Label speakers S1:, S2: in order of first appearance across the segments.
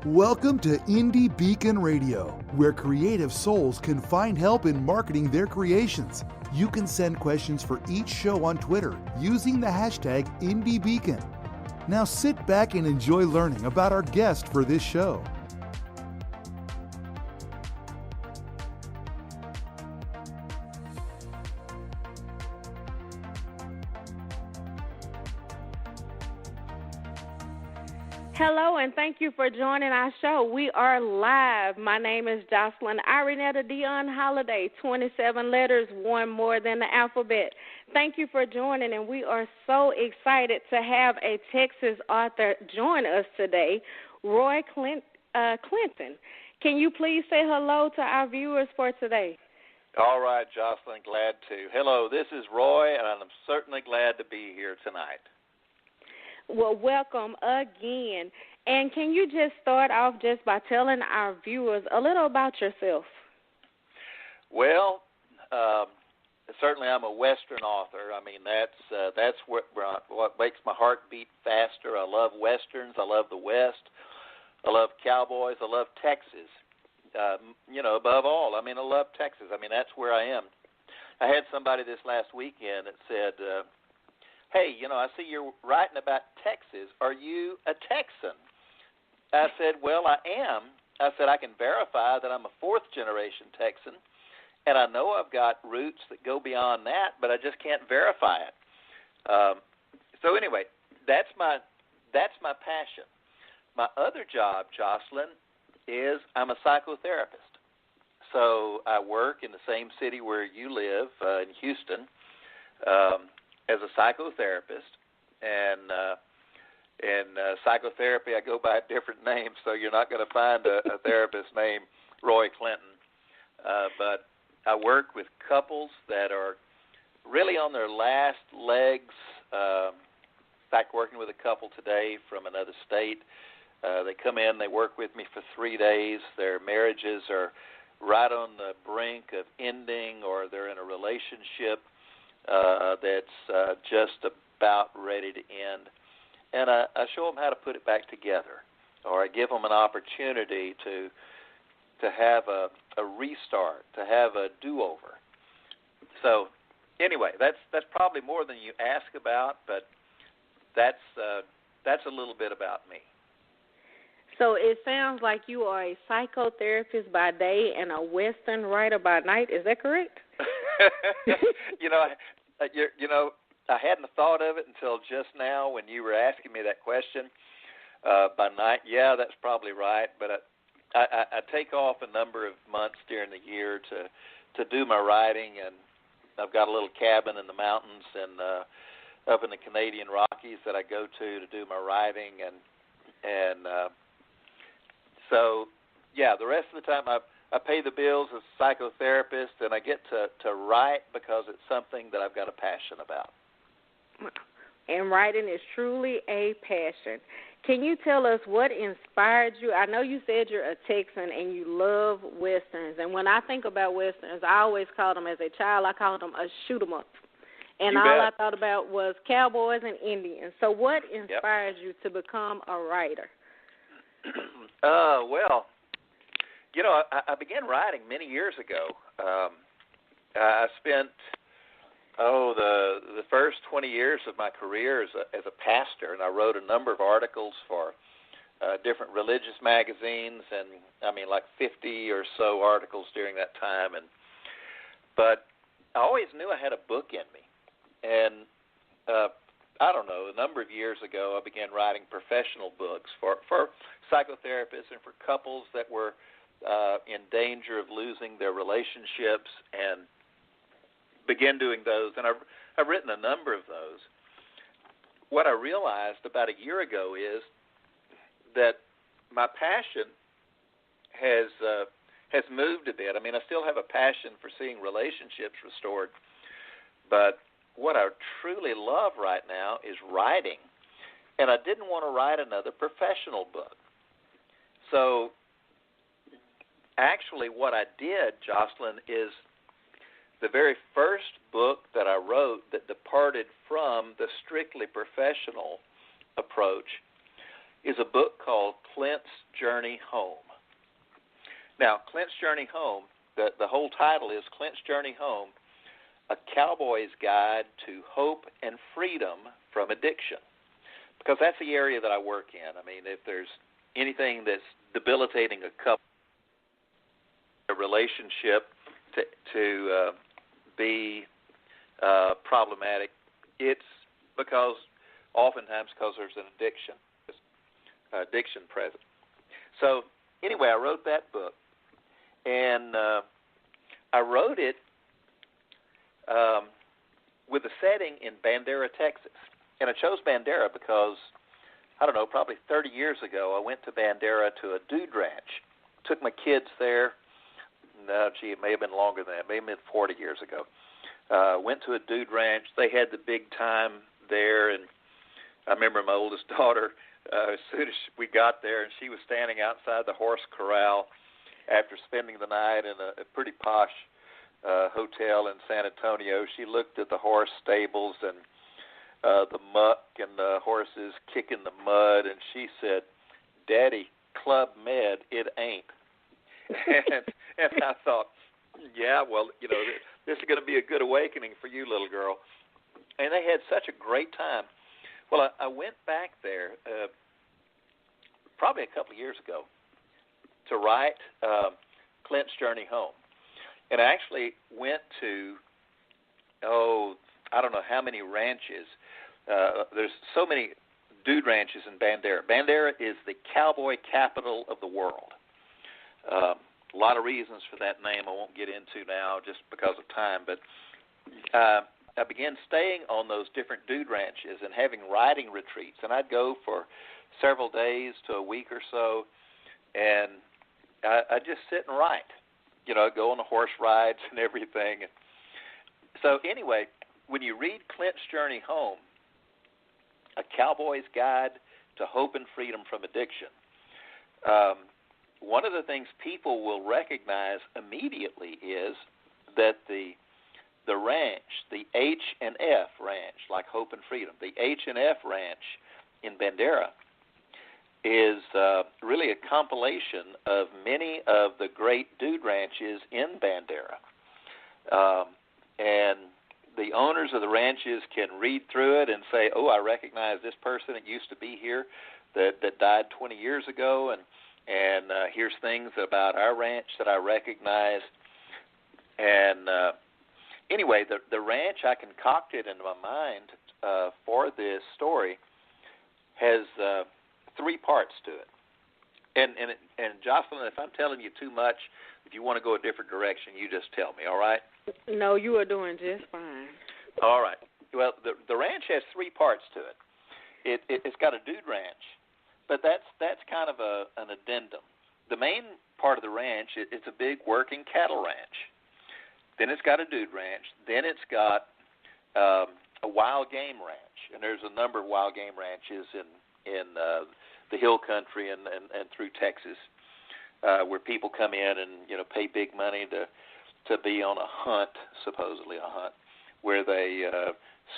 S1: Welcome to Indie Beacon Radio, where creative souls can find help in marketing their creations. You can send questions for each show on Twitter using the hashtag IndieBeacon. Now sit back and enjoy learning about our guest for this show.
S2: Hello, and thank you for joining our show. We are live. My name is josalyn-holiday, 27 letters, one more than the alphabet. Thank you for joining, and we are so excited to have a Texas author join us today, Roy Clinton. Can you please say hello to our viewers for today?
S3: All right, Jocelyn, glad to. Hello, this is Roy, and I'm certainly glad to be here tonight.
S2: Well, welcome again. And can you just start off just by telling our viewers a little about yourself?
S3: Well, certainly I'm a Western author. I mean, that's what makes my heart beat faster. I love Westerns. I love the West. I love Cowboys. I love Texas. Above all, I love Texas. That's where I am. I had somebody this last weekend that said, hey, I see you're writing about Texas. Are you a Texan? I said, well, I am. I said, I can verify that I'm a fourth-generation Texan, and I know I've got roots that go beyond that, but I just can't verify it. So anyway, that's my passion. My other job, Jocelyn, is I'm a psychotherapist. So I work in the same city where you live, in Houston, as a psychotherapist, and in psychotherapy I go by a different name, so you're not going to find a therapist named Roy Clinton, but I work with couples that are really on their last legs. In fact, working with a couple today from another state. They come in, they work with me for 3 days. Their marriages are right on the brink of ending, or they're in a relationship that's just about ready to end. And I show them how to put it back together, or I give them an opportunity to have a restart, to have a do-over. So anyway, that's probably more than you ask about, but that's a little bit about me.
S2: So it sounds like you are a psychotherapist by day and a Western writer by night. Is that correct? I hadn't thought of it until just now when you were asking me that question. By night, yeah, that's probably right. But I take off a number of months during the year to do my writing, and I've got a little cabin in the mountains and up in the Canadian Rockies that I go to do my writing, and so yeah, the rest of the time I pay the bills as a psychotherapist, and I get to write because it's something that I've got a passion about. And writing is truly a passion. Can you tell us what inspired you? I know you said you're a Texan and you love Westerns. And when I think about Westerns, I always called them, as a child, I called them a shoot-'em-up. And all I thought about was Cowboys and Indians. So what inspired you to become a writer?
S3: Well, I began writing many years ago. I spent the first 20 years of my career as a pastor, and I wrote a number of articles for different religious magazines, and like 50 or so articles during that time. But I always knew I had a book in me, and I don't know, a number of years ago I began writing professional books for psychotherapists and for couples that were in danger of losing their relationships, and began doing those, and I've written a number of those. What I realized about a year ago is that my passion has moved a bit. I still have a passion for seeing relationships restored, but what I truly love right now is writing, and I didn't want to write another professional book. So actually what I did, Jocelyn, is the very first book that I wrote that departed from the strictly professional approach is a book called Clint's Journey Home. Now, Clint's Journey Home, the whole title is Clint's Journey Home, A Cowboy's Guide to Hope and Freedom from Addiction. Because that's the area that I work in. I mean, if there's anything that's debilitating a couple, a relationship to be problematic, it's oftentimes because there's an addiction present. So anyway, I wrote that book, and I wrote it with a setting in Bandera, Texas. And I chose Bandera because, I don't know, probably 30 years ago, I went to Bandera to a dude ranch. Took my kids there. No, gee, it may have been longer than that. It may have been 40 years ago. Went to a dude ranch. They had the big time there, and I remember my oldest daughter, as soon as we got there, and she was standing outside the horse corral after spending the night in a pretty posh hotel in San Antonio. She looked at the horse stables and the muck and the horses kicking the mud, and she said, "Daddy, Club Med, it ain't." and I thought, yeah, well, you know, this is going to be a good awakening for you, little girl. And they had such a great time. Well, I went back there probably a couple of years ago to write Clint's Journey Home. And I actually went to, I don't know how many ranches. There's so many dude ranches in Bandera. Bandera is the cowboy capital of the world. A lot of reasons for that name I won't get into now just because of time, but I began staying on those different dude ranches and having riding retreats, and I'd go for several days to a week or so, and I'd just sit and write. You know, I'd go on the horse rides and everything. So anyway, when you read Clint's Journey Home, A Cowboy's Guide to Hope and Freedom from Addiction, one of the things people will recognize immediately is that the ranch, the H&F Ranch, like Hope and Freedom, the H&F Ranch in Bandera is really a compilation of many of the great dude ranches in Bandera. And the owners of the ranches can read through it and say, oh, I recognize this person that used to be here that died 20 years ago, and here's things about our ranch that I recognize. And anyway, the ranch I concocted in my mind for this story has three parts to it. And Jocelyn, if I'm telling you too much, if you want to go a different direction, you just tell me, all right?
S4: No, you are doing just fine.
S3: All right. Well, the ranch has three parts to it. It's got a dude ranch, but that's kind of an addendum. The main part of the ranch, it's a big working cattle ranch. Then it's got a dude ranch. Then it's got a wild game ranch, and there's a number of wild game ranches in the hill country and through Texas, where people come in and pay big money to be on a hunt, supposedly a hunt, where they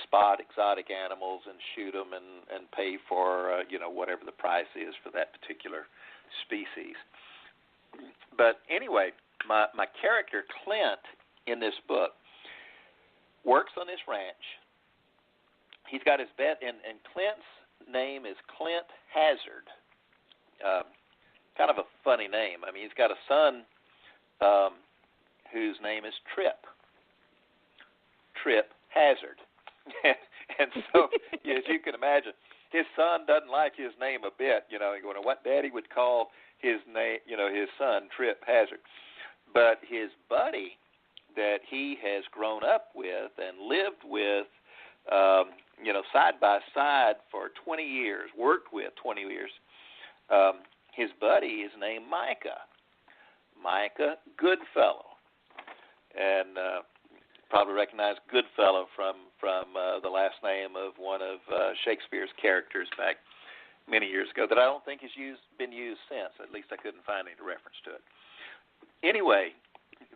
S3: spot exotic animals and shoot them and pay for whatever the price is for that particular species. But anyway, my character Clint in this book works on this ranch. He's got his vet, and Clint's name is Clint Hazard. Kind of a funny name. I mean, he's got a son whose name is Trip Hazard. And so, as you can imagine, his son doesn't like his name a bit. What Daddy would call his name, his son Trip Hazard. But his buddy that he has grown up with and lived with, side by side for 20 years, worked with 20 years, his buddy is named Micah Goodfellow. And probably recognize Goodfellow from the last name of one of Shakespeare's characters back many years ago that I don't think has been used since. At least I couldn't find any reference to it. Anyway,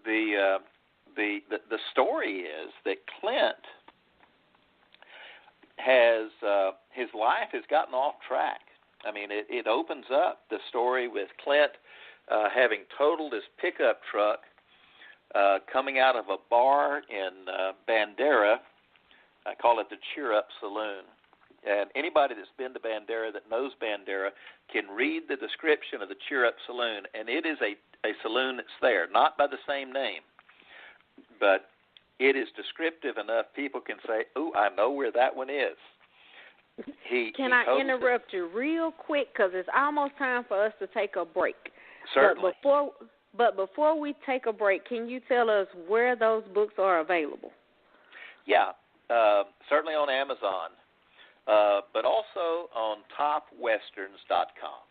S3: the story is that Clint has his life has gotten off track. I mean, it opens up the story with Clint having totaled his pickup truck coming out of a bar in Bandera. I call it the Cheer Up Saloon. And anybody that's been to Bandera that knows Bandera can read the description of the Cheer Up Saloon, and it is a saloon that's there, not by the same name, but it is descriptive enough people can say, "Ooh, I know where that one is."
S4: Can I interrupt you real quick, because it's almost time for us to take a break.
S3: Certainly.
S4: But before we take a break, can you tell us where those books are available?
S3: Yeah, certainly on Amazon, but also on topwesterns.com.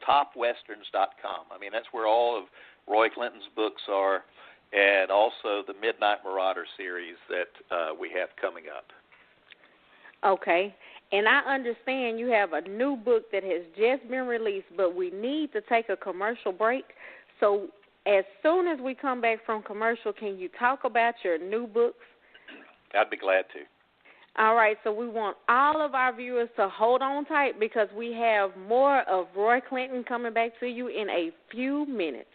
S3: Topwesterns.com. I mean, that's where all of Roy Clinton's books are, and also the Midnight Marauder series that we have coming up.
S4: Okay. And I understand you have a new book that has just been released, but we need to take a commercial break. So as soon as we come back from commercial, can you talk about your new books?
S3: I'd be glad to.
S4: All right, so we want all of our viewers to hold on tight, because we have more of Roy Clinton coming back to you in a few minutes.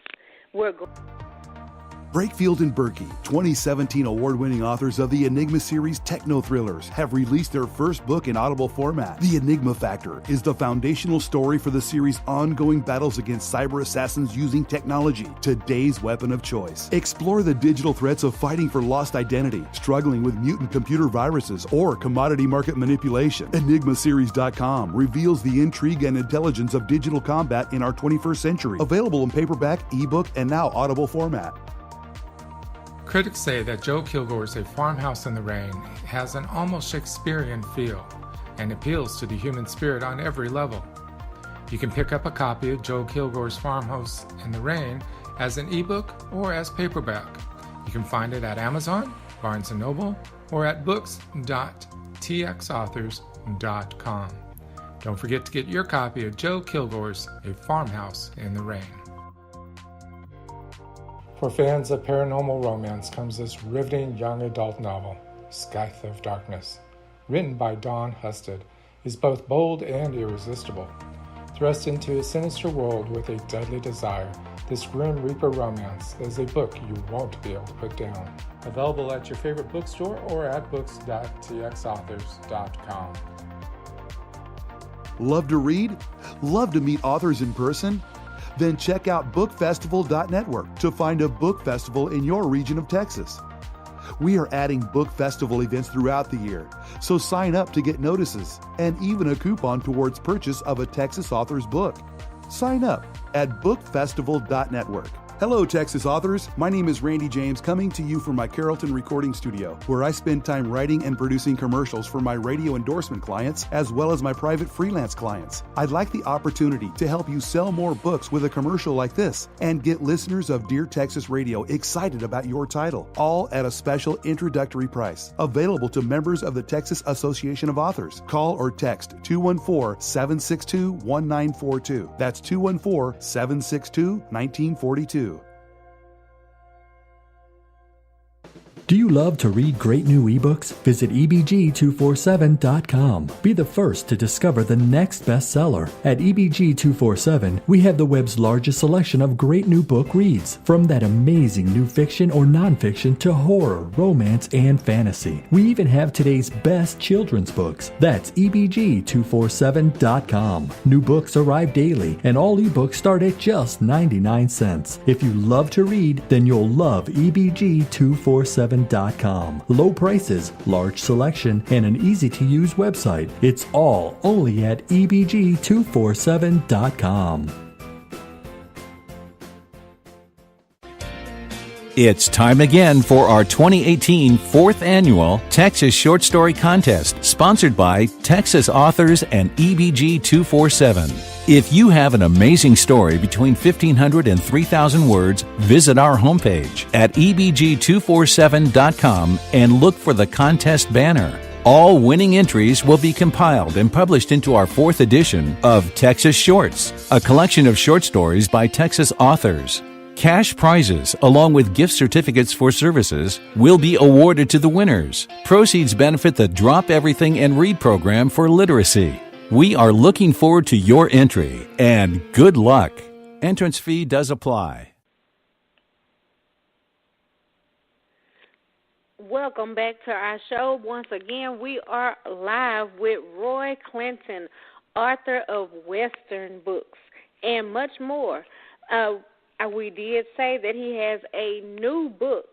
S1: Brakefield and Berkey, 2017 award-winning authors of the Enigma series techno-thrillers, have released their first book in Audible format. The Enigma Factor is the foundational story for the series' ongoing battles against cyber assassins using technology, today's weapon of choice. Explore the digital threats of fighting for lost identity, struggling with mutant computer viruses, or commodity market manipulation. EnigmaSeries.com reveals the intrigue and intelligence of digital combat in our 21st century. Available in paperback, ebook, and now Audible format.
S5: Critics say that Joe Kilgore's A Farmhouse in the Rain has an almost Shakespearean feel and appeals to the human spirit on every level. You can pick up a copy of Joe Kilgore's Farmhouse in the Rain as an ebook or as paperback. You can find it at Amazon, Barnes & Noble, or at books.txauthors.com. Don't forget to get your copy of Joe Kilgore's A Farmhouse in the Rain. For fans of paranormal romance comes this riveting young adult novel, Scythe of Darkness. Written by Dawn Husted, is both bold and irresistible. Thrust into a sinister world with a deadly desire, this Grim Reaper romance is a book you won't be able to put down. Available at your favorite bookstore or at books.txauthors.com.
S1: Love to read? Love to meet authors in person? Then check out bookfestival.network to find a book festival in your region of Texas. We are adding book festival events throughout the year, so sign up to get notices and even a coupon towards purchase of a Texas author's book. Sign up at bookfestival.network. Hello, Texas authors. My name is Randy James, coming to you from my Carrollton recording studio, where I spend time writing and producing commercials for my radio endorsement clients, as well as my private freelance clients. I'd like the opportunity to help you sell more books with a commercial like this and get listeners of Dear Texas Radio excited about your title, all at a special introductory price, available to members of the Texas Association of Authors. Call or text 214-762-1942. That's 214-762-1942.
S6: Do you love to read great new ebooks? Visit EBG247.com. Be the first to discover the next bestseller. At EBG247, we have the web's largest selection of great new book reads, from that amazing new fiction or nonfiction to horror, romance, and fantasy. We even have today's best children's books. That's EBG247.com. New books arrive daily, and all ebooks start at just 99 cents. If you love to read, then you'll love EBG247.com. Low prices, large selection, and an easy-to-use website. It's all only at EBG247.com.
S7: It's time again for our 2018 4th Annual Texas Short Story Contest, sponsored by Texas Authors and EBG 247. If you have an amazing story between 1,500 and 3,000 words, visit our homepage at ebg247.com and look for the contest banner. All winning entries will be compiled and published into our 4th edition of Texas Shorts, a collection of short stories by Texas authors. Cash prizes, along with gift certificates for services, will be awarded to the winners. Proceeds benefit the Drop Everything and Read program for literacy. We are looking forward to your entry, and good luck. Entrance fee does apply.
S4: Welcome back to our show. Once again, we are live with Roy Clinton, author of Western books and much more. We did say that he has a new book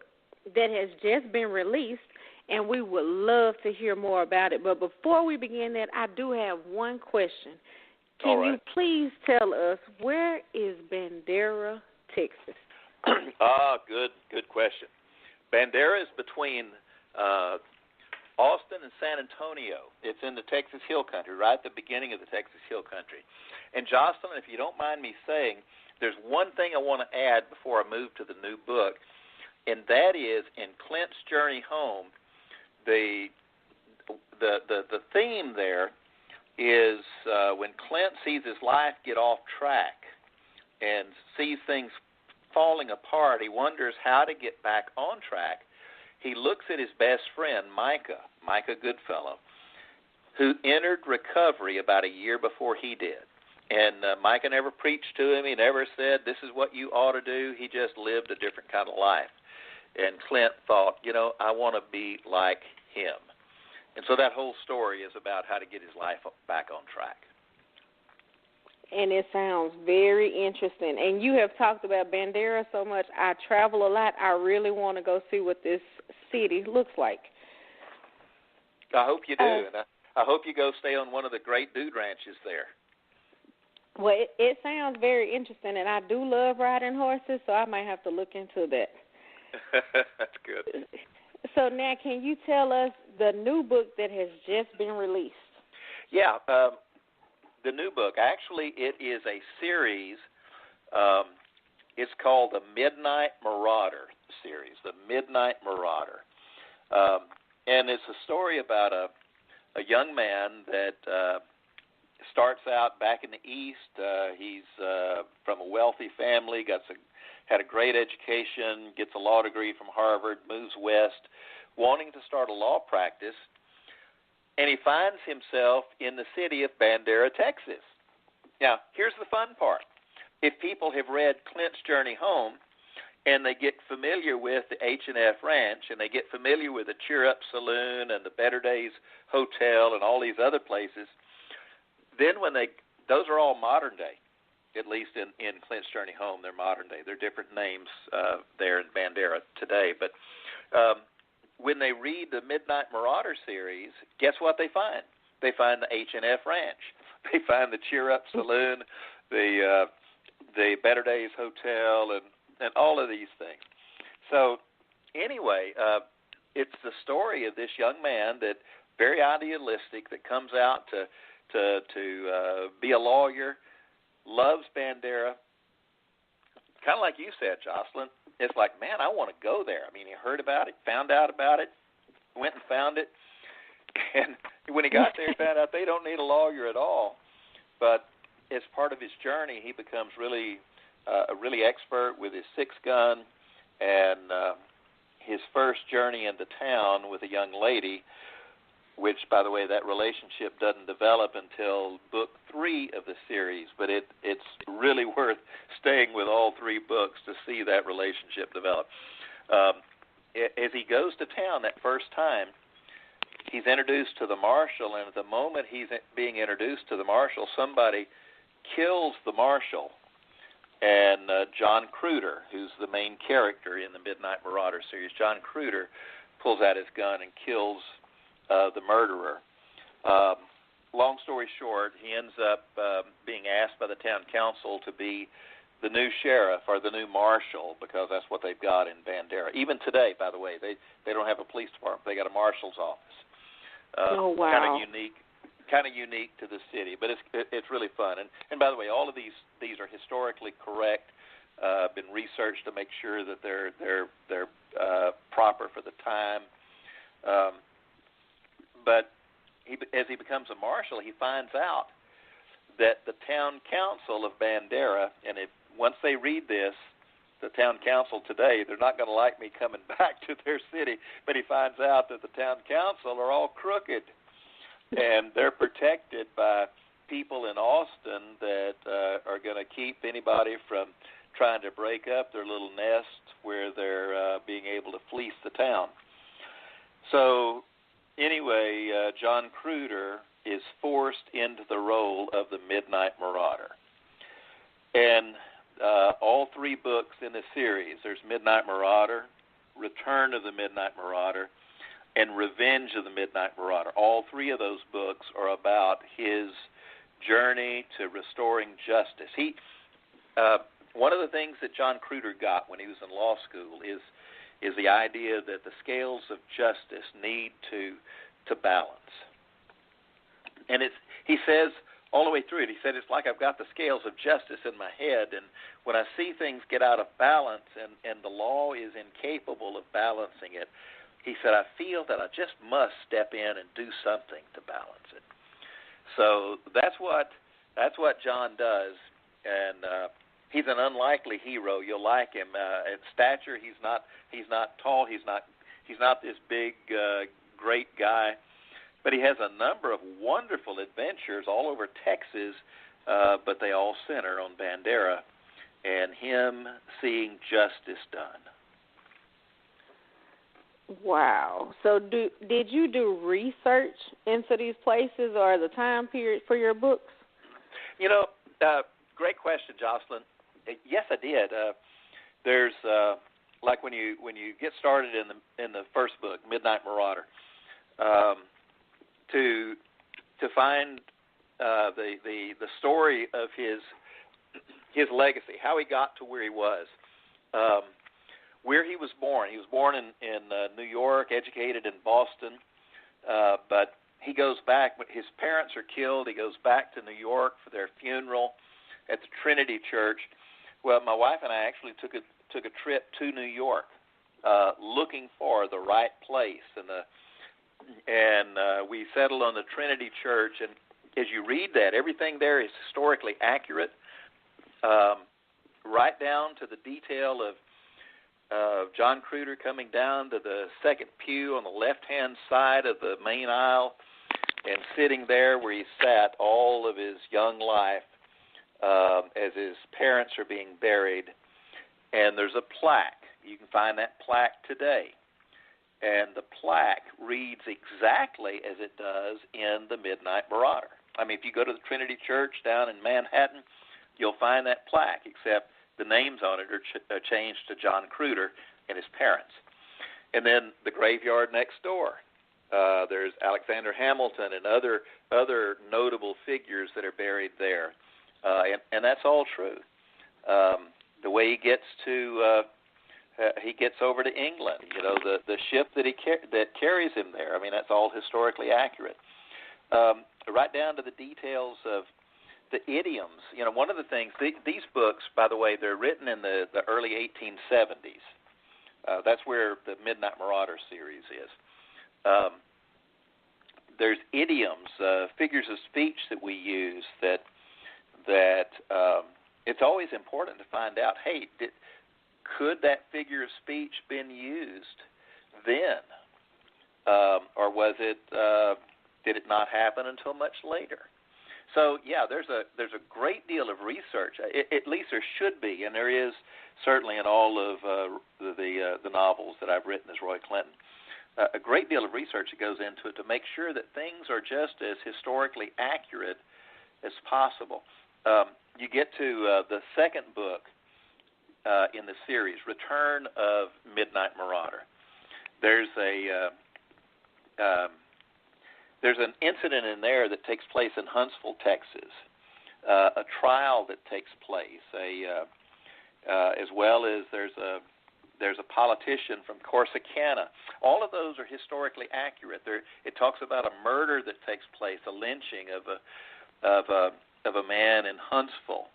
S4: that has just been released, and we would love to hear more about it. But before we begin that, I do have one question. Can you please tell us, where is Bandera, Texas?
S3: Good question. Bandera is between Austin and San Antonio. It's in the Texas Hill Country, right at the beginning of the Texas Hill Country. And Jocelyn, if you don't mind me saying, there's one thing I want to add before I move to the new book, and that is in Clint's Journey Home, the theme there is when Clint sees his life get off track and sees things falling apart, he wonders how to get back on track. He looks at his best friend, Micah Goodfellow, who entered recovery about a year before he did. And Micah never preached to him. He never said, this is what you ought to do. He just lived a different kind of life. And Clint thought, I want to be like him. And so that whole story is about how to get his life back on track.
S4: And it sounds very interesting. And you have talked about Bandera so much. I travel a lot. I really want to go see what this city looks like.
S3: I hope you do. And I hope you go stay on one of the great dude ranches there.
S4: Well, it sounds very interesting, and I do love riding horses, so I might have to look into that.
S3: That's good.
S4: So now, can you tell us the new book that has just been released?
S3: Yeah, the new book, actually, it is a series. It's called the Midnight Marauder series, the Midnight Marauder. And it's a story about a young man that starts out back in the East. He's from a wealthy family, had a great education, gets a law degree from Harvard, moves west, wanting to start a law practice, and he finds himself in the city of Bandera, Texas. Now, here's the fun part. If people have read Clint's Journey Home, and they get familiar with the H&F Ranch, and they get familiar with the Cheer Up Saloon and the Better Days Hotel and all these other places, then those are all modern day, at least in Clint's Journey Home, they're modern day. They're different names there in Bandera today. But when they read the Midnight Marauder series, guess what they find? They find the H&F Ranch. They find the Cheer Up Saloon, the Better Days Hotel, and all of these things. So anyway, it's the story of this young man that very idealistic, that comes out to be a lawyer, loves Bandera. Kind of like you said, Jocelyn. It's like, man, I want to go there. I mean, he heard about it, found out about it, went and found it. And when he got there, he found out they don't need a lawyer at all. But as part of his journey, he becomes really expert with his 6-gun. And his first journey into town with a young lady, which, by the way, that relationship doesn't develop until book 3 of the series. But it's really worth staying with all 3 books to see that relationship develop. As he goes to town that first time, he's introduced to the marshal, and at the moment he's being introduced to the marshal, somebody kills the marshal. And John Cruder, who's the main character in the Midnight Marauder series, John Cruder pulls out his gun and kills the murderer. Long story short, he ends up being asked by the town council to be the new sheriff or the new marshal, because that's what they've got in Bandera. Even today, by the way, they don't have a police department. They got a marshal's office.
S4: Oh, wow.
S3: Kind of unique to the city, but it's really fun. And by the way, all of these are historically correct, been researched to make sure that they're proper for the time. But as he becomes a marshal, he finds out that the town council of Bandera, and once they read this, the town council today, they're not going to like me coming back to their city, but he finds out that the town council are all crooked. and they're protected by people in Austin that are going to keep anybody from trying to break up their little nest where they're being able to fleece the town. So anyway, John Cruder is forced into the role of the Midnight Marauder. And all three books in the series, there's Midnight Marauder, Return of the Midnight Marauder, and Revenge of the Midnight Marauder. All three of those books are about his journey to restoring justice. One of the things that John Cruder got when he was in law school is the idea that the scales of justice need to balance. And he says all the way through it, he said, it's like I've got the scales of justice in my head, and when I see things get out of balance and the law is incapable of balancing it, he said, I feel that I just must step in and do something to balance it. So that's what John does, and he's an unlikely hero. You'll like him. At stature, he's not tall. He's not this big, great guy. But he has a number of wonderful adventures all over Texas, but they all center on Bandera and him seeing justice done.
S4: Wow. So did you do research into these places or the time period for your books?
S3: Great question, Jocelyn. Yes, I did. There's like when you get started in the first book, Midnight Marauder, to find the story of his legacy, how he got to where he was, where he was born. He was born in New York, educated in Boston, but he goes back. His parents are killed. He goes back to New York for their funeral at the Trinity Church. Well, my wife and I actually took a trip to New York, looking for the right place, and we settled on the Trinity Church. And as you read that, everything there is historically accurate, right down to the detail of John Cruder coming down to the second pew on the left-hand side of the main aisle and sitting there where he sat all of his young life as his parents are being buried. And there's a plaque. You can find that plaque today. And the plaque reads exactly as it does in the Midnight Marauder. I mean, if you go to the Trinity Church down in Manhattan, you'll find that plaque, except the names on it are changed to John Cruder and his parents. And then the graveyard next door. There's Alexander Hamilton and other notable figures that are buried there. And that's all true. The way he gets over to England, the ship that carries him there. I mean, that's all historically accurate. Right down to the details of the idioms. One of the things, these books, by the way, they're written in the early 1870s. That's where the Midnight Marauder series is. There's idioms, figures of speech that we use that it's always important to find out, hey, could that figure of speech been used then? Or was it, did it not happen until much later? So, yeah, there's a great deal of research. At least there should be, and there is certainly in all of the novels that I've written as Roy Clinton. A great deal of research that goes into it to make sure that things are just as historically accurate as possible. You get to the second book in the series, Return of Midnight Marauder. There's an incident in there that takes place in Huntsville, Texas, a trial that takes place, as well as there's a politician from Corsicana. All of those are historically accurate. It talks about a murder that takes place, a lynching of a man in Huntsville,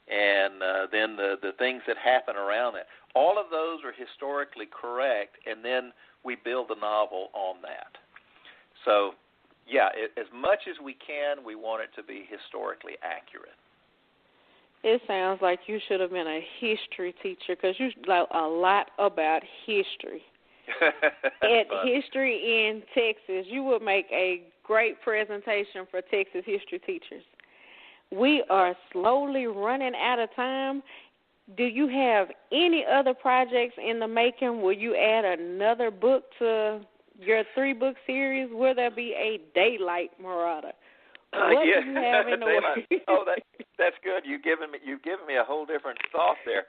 S3: and then the things that happen around it. All of those are historically correct, and then we build the novel on that. So, yeah, as much as we can, we want it to be historically accurate.
S4: It sounds like you should have been a history teacher because you know a lot about history. History in Texas, you would make a great presentation for Texas history teachers. We are slowly running out of time. Do you have any other projects in the making? Will you add another book to your 3-book series? Will there be a Daylight Marauder? What do you have in the works?
S3: Oh, that's good. You've given me a whole different thought there.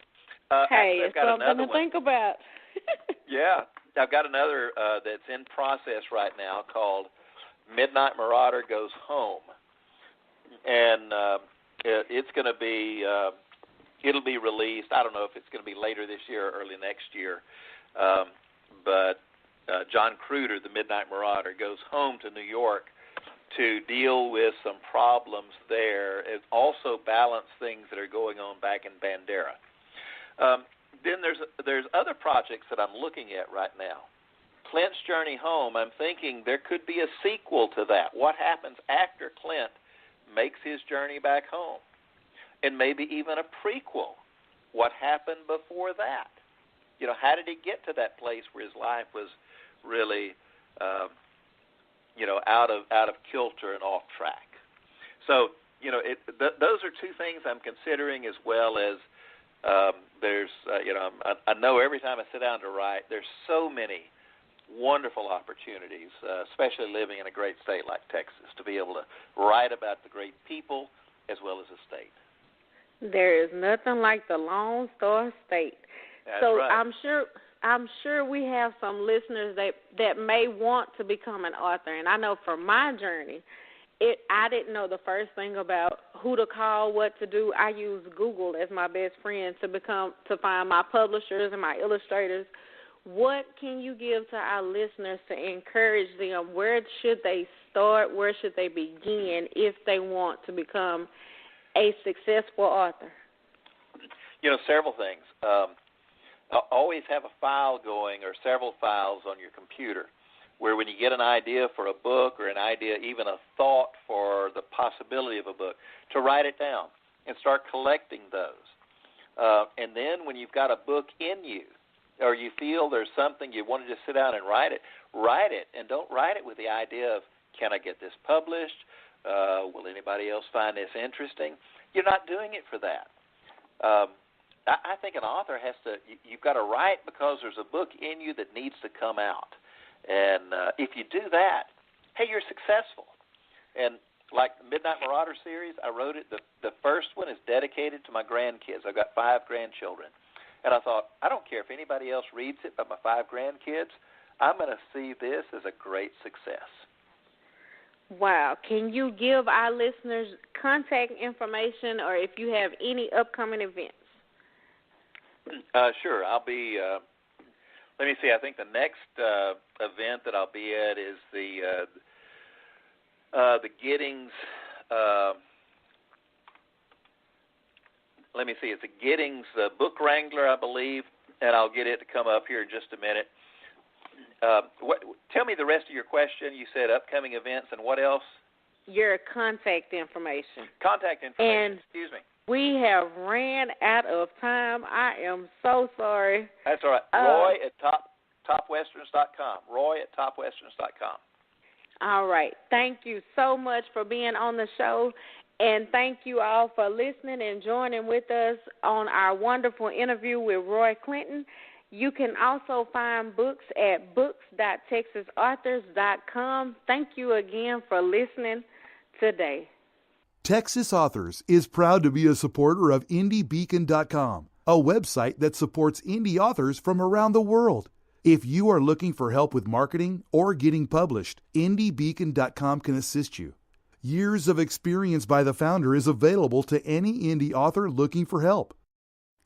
S4: Hey,
S3: actually,
S4: it's something to think about.
S3: Yeah, I've got another that's in process right now called Midnight Marauder Goes Home, and it's going to be. It'll be released. I don't know if it's going to be later this year or early next year, but John Cruder, the Midnight Marauder, goes home to New York to deal with some problems there and also balance things that are going on back in Bandera. Then there's other projects that I'm looking at right now. Clint's Journey Home, I'm thinking there could be a sequel to that. What happens after Clint makes his journey back home? And maybe even a prequel. What happened before that? You know, how did he get to that place where his life was really, out of kilter and off track? So, those are two things I'm considering, as well as I know every time I sit down to write, there's so many wonderful opportunities, especially living in a great state like Texas, to be able to write about the great people as well as the state.
S4: There is nothing like the Lone Star State.
S3: That's
S4: so
S3: right.
S4: I'm sure we have some listeners that may want to become an author. And I know from my journey, I didn't know the first thing about who to call, what to do. I use Google as my best friend to find my publishers and my illustrators. What can you give to our listeners to encourage them? Where should they start? Where should they begin if they want to become a successful author?
S3: Several things. Always have a file going or several files on your computer where when you get an idea for a book or an idea, even a thought for the possibility of a book, to write it down and start collecting those. And then when you've got a book in you or you feel there's something you want to just sit down and write it, and don't write it with the idea of, can I get this published? Will anybody else find this interesting? You're not doing it for that. I think an author you've got to write because there's a book in you that needs to come out. And if you do that, hey, you're successful. And like the Midnight Marauder series, I wrote it. The first one is dedicated to my grandkids. I've got 5 grandchildren. And I thought, I don't care if anybody else reads it but my 5 grandkids. I'm going to see this as a great success.
S4: Wow. Can you give our listeners contact information or if you have any upcoming events?
S3: Sure. I'll be, let me see, I think the next event that I'll be at is the Giddings, let me see, it's the Giddings Book Wrangler, I believe, and I'll get it to come up here in just a minute. Tell me the rest of your question. You said upcoming events and what else?
S4: Your contact information.
S3: Contact information,
S4: And
S3: excuse me.
S4: We have ran out of time. I am so sorry.
S3: That's all right. Roy at topwesterns.com. Roy at topwesterns.com.
S4: All right. Thank you so much for being on the show, and thank you all for listening and joining with us on our wonderful interview with Roy Clinton. You can also find books at books.texasauthors.com. Thank you again for listening today.
S1: Texas Authors is proud to be a supporter of IndieBeacon.com, a website that supports indie authors from around the world. If you are looking for help with marketing or getting published, IndieBeacon.com can assist you. Years of experience by the founder is available to any indie author looking for help.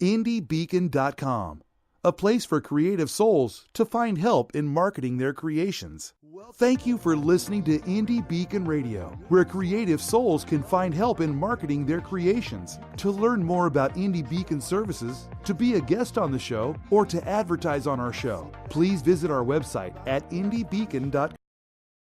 S1: IndieBeacon.com, a place for creative souls to find help in marketing their creations. Thank you for listening to Indie Beacon Radio, where creative souls can find help in marketing their creations. To learn more about Indie Beacon services, to be a guest on the show, or to advertise on our show, please visit our website at indiebeacon.com.